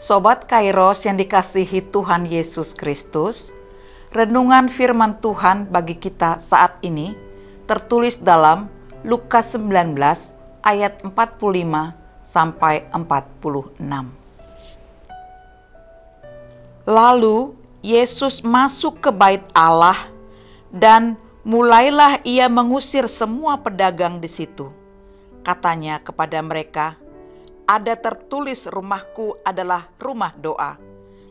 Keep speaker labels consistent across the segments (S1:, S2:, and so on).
S1: Sobat Kairos yang dikasihi Tuhan Yesus Kristus, renungan firman Tuhan bagi kita saat ini tertulis dalam Lukas 19 ayat 45 sampai 46. Lalu Yesus masuk ke bait Allah dan mulailah ia mengusir semua pedagang di situ. Katanya kepada mereka, "Ada tertulis rumahku adalah rumah doa,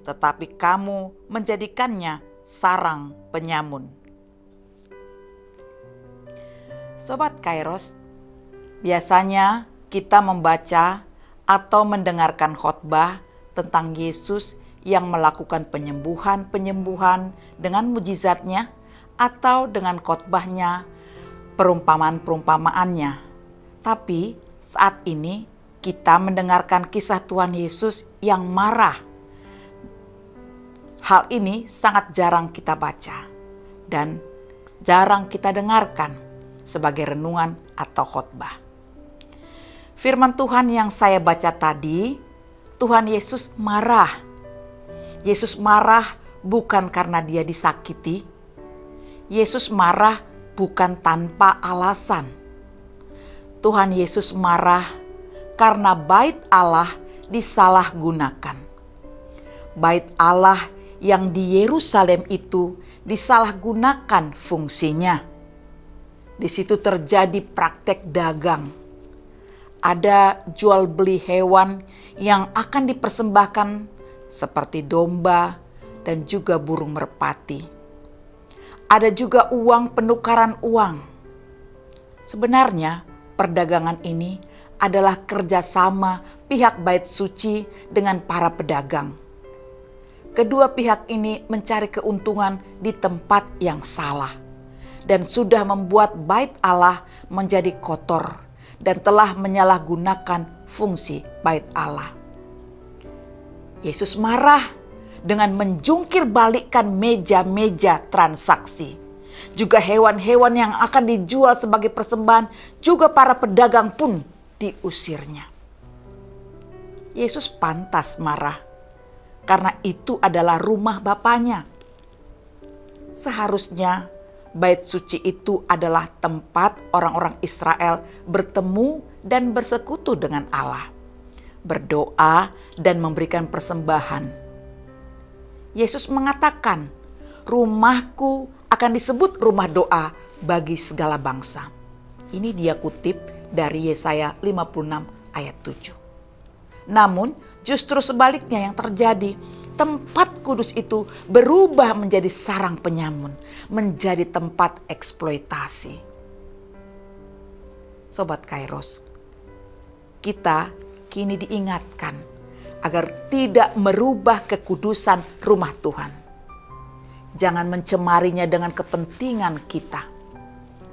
S1: tetapi kamu menjadikannya sarang penyamun." Sobat Kairos, biasanya kita membaca atau mendengarkan khotbah tentang Yesus yang melakukan penyembuhan dengan mujizatnya atau dengan khotbahnya, perumpamaan-perumpamaannya. Tapi saat ini kita mendengarkan kisah Tuhan Yesus yang marah. Hal ini sangat jarang kita baca dan jarang kita dengarkan sebagai renungan atau khotbah. Firman Tuhan yang saya baca tadi, Tuhan Yesus marah. Yesus marah bukan karena dia disakiti. Yesus marah bukan tanpa alasan. Tuhan Yesus marah karena bait Allah disalahgunakan. Bait Allah yang di Yerusalem itu disalahgunakan fungsinya. Di situ terjadi praktek dagang. Ada jual beli hewan yang akan dipersembahkan seperti domba dan juga burung merpati. Ada juga uang penukaran uang. Sebenarnya perdagangan ini adalah kerjasama pihak bait suci dengan para pedagang. Kedua pihak ini mencari keuntungan di tempat yang salah dan sudah membuat bait Allah menjadi kotor dan telah menyalahgunakan fungsi bait Allah. Yesus marah dengan menjungkir balikkan meja-meja transaksi. Juga hewan-hewan yang akan dijual sebagai persembahan, juga para pedagang pun diusirnya. Yesus pantas marah karena itu adalah rumah Bapanya. Seharusnya bait suci itu adalah tempat orang-orang Israel bertemu dan bersekutu dengan Allah, berdoa dan memberikan persembahan. Yesus mengatakan, "Rumahku akan disebut rumah doa bagi segala bangsa." Ini dia kutip dari Yesaya 56 ayat 7. Namun justru sebaliknya yang terjadi, tempat kudus itu berubah menjadi sarang penyamun, menjadi tempat eksploitasi. Sobat Kairos, kita kini diingatkan agar tidak merubah kekudusan rumah Tuhan. Jangan mencemarinya dengan kepentingan kita.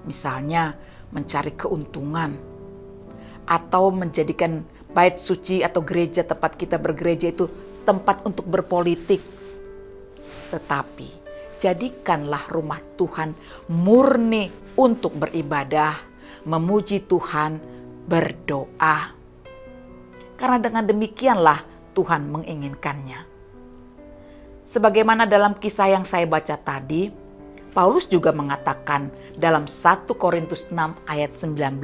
S1: Misalnya mencari keuntungan atau menjadikan bait suci atau gereja tempat kita bergereja itu tempat untuk berpolitik. Tetapi jadikanlah rumah Tuhan murni untuk beribadah, memuji Tuhan, berdoa. Karena dengan demikianlah Tuhan menginginkannya. Sebagaimana dalam kisah yang saya baca tadi, Paulus juga mengatakan dalam 1 Korintus 6 ayat 19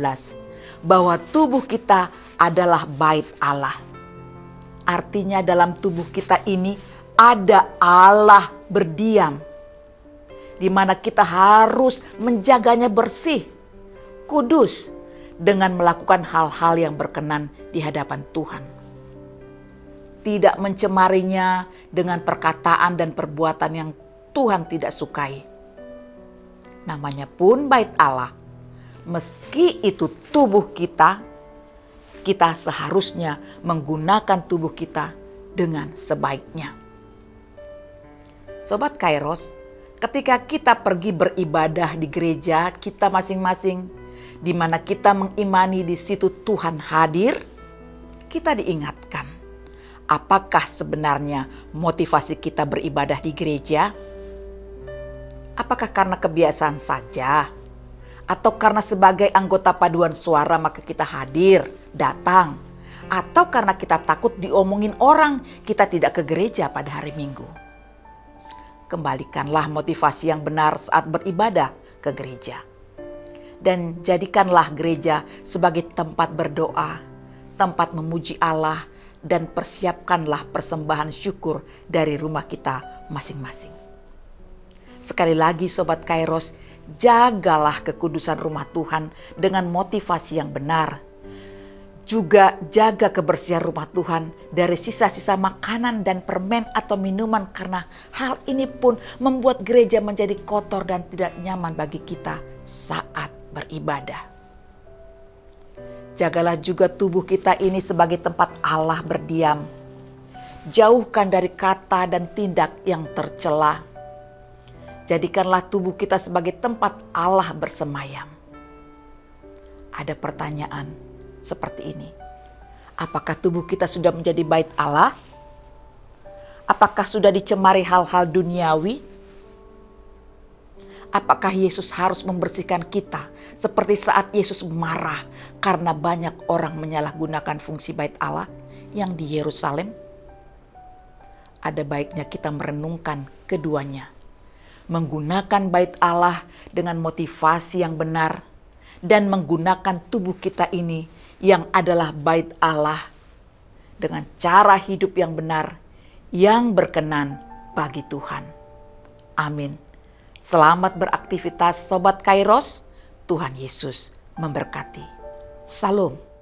S1: bahwa tubuh kita adalah bait Allah. Artinya dalam tubuh kita ini ada Allah berdiam, di mana kita harus menjaganya bersih, kudus, dengan melakukan hal-hal yang berkenan di hadapan Tuhan. Tidak mencemarinya dengan perkataan dan perbuatan yang Tuhan tidak sukai. Namanya pun bait Allah. Meski itu tubuh kita, kita seharusnya menggunakan tubuh kita dengan sebaiknya. Sobat Kairos, ketika kita pergi beribadah di gereja kita masing-masing, di mana kita mengimani di situ Tuhan hadir, kita diingatkan, apakah sebenarnya motivasi kita beribadah di gereja? Apakah karena kebiasaan saja? Atau karena sebagai anggota paduan suara maka kita hadir, datang? atau karena kita takut diomongin orang, kita tidak ke gereja pada hari Minggu. Kembalikanlah motivasi yang benar saat beribadah ke gereja. Dan jadikanlah gereja sebagai tempat berdoa, tempat memuji Allah, dan persiapkanlah persembahan syukur dari rumah kita masing-masing. Sekali lagi Sobat Kairos, jagalah kekudusan rumah Tuhan dengan motivasi yang benar. Juga jaga kebersihan rumah Tuhan dari sisa-sisa makanan dan permen atau minuman, karena hal ini pun membuat gereja menjadi kotor dan tidak nyaman bagi kita saat beribadah. Jagalah juga tubuh kita ini sebagai tempat Allah berdiam. Jauhkan dari kata dan tindak yang tercela. Jadikanlah tubuh kita sebagai tempat Allah bersemayam. Ada pertanyaan seperti ini. Apakah tubuh kita sudah menjadi bait Allah? Apakah sudah dicemari hal-hal duniawi? Apakah Yesus harus membersihkan kita seperti saat Yesus marah karena banyak orang menyalahgunakan fungsi bait Allah yang di Yerusalem? Ada baiknya kita merenungkan keduanya. Menggunakan bait Allah dengan motivasi yang benar dan menggunakan tubuh kita ini yang adalah bait Allah dengan cara hidup yang benar yang berkenan bagi Tuhan. Amin. Selamat beraktivitas Sobat Kairos. Tuhan Yesus memberkati. Salam.